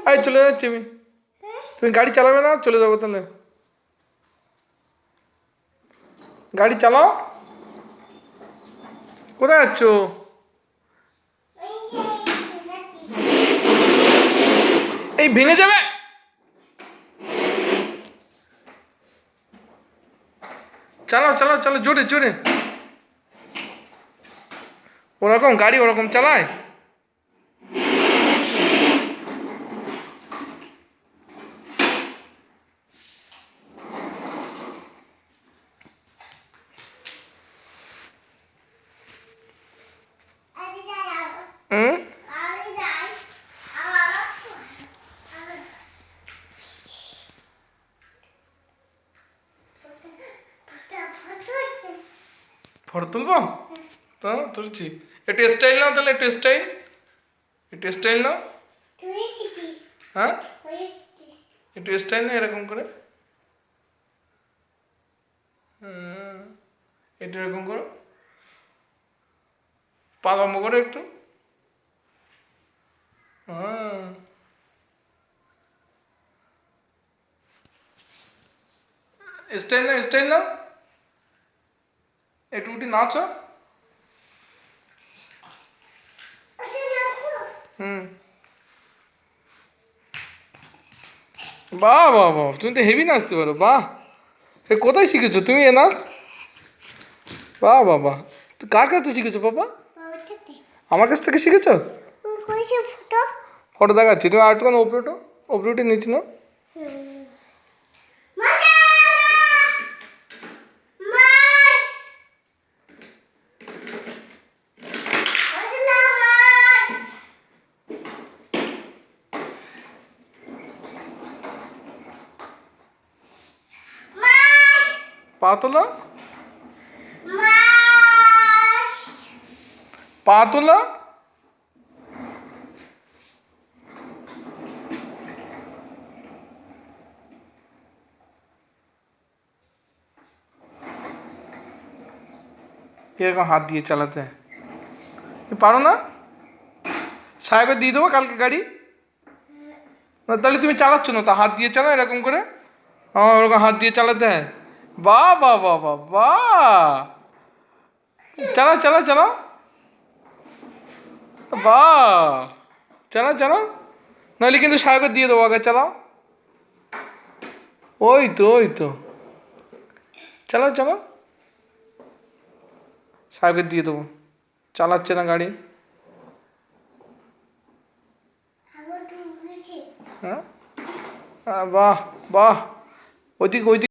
আয় চলে যাচ্ছি আমি। তুমি গাড়ি চালাবে না, চলে যাবো তাহলে। গাড়ি চালাও। কোথায় যাচ্ছ? এই ভেঙে যাবে। চালাও চালাও চালাও, জোরে জোরে। ওরকম গাড়ি ওরকম চালায়। হুম। ফটো তুলবো তো তুলছি। একটু স্টাইল নাও তাহলে, একটু স্টাইল, একটু স্টাইল নাও। হ্যাঁ, একটু স্টাইল নাও এরকম করে। হ্যাঁ, একটু এরকম করো, পা লম্বা করো একটু। হ্যাঁ, স্টাইল নাও, স্টাইল নাও, একটু উঠি নাচো। হুম। বাহ বাহ বাহ, তুমি তো হেভি নাচতে পারো, বাহ। এ কোথায় শিখেছো তুমি এ নাচ? বাহ বাহ বাহ, তুই কার কাছ থেকে শিখেছো বাবা? আমার কাছ থেকে শিখেছো? ফটো দেখাচ্ছি, তুমি আর একটুখানি ওপরে ওঠো, ওপরে উঠে নিচে নাও। পা তোলো, পা তোলো। এরকম হাত দিয়ে চালাতে পারো না? সাহেবের দিয়ে দেবো কালকে গাড়ি। না তাহলে তুমি চালাচ্ছ না তো, হাত দিয়ে চালাও এরকম করে। হ্যাঁ, ওরকম হাত দিয়ে চালাতে হয়। বাহ বাহ বাহ বাহ বাহ, চালাও চালাও চালাও, বাহ, চালাও চালাও। নাহলে কিন্তু সাহেবের দিয়ে দেবো, আগে চালাও। ওই তো ওই তো, চালাও চালাও, সাহেবের দিয়ে দেবো। চালাচ্ছে না গাড়ি। হ্যাঁ, বাহ বাহ, ওইদিকে ওইদিকে।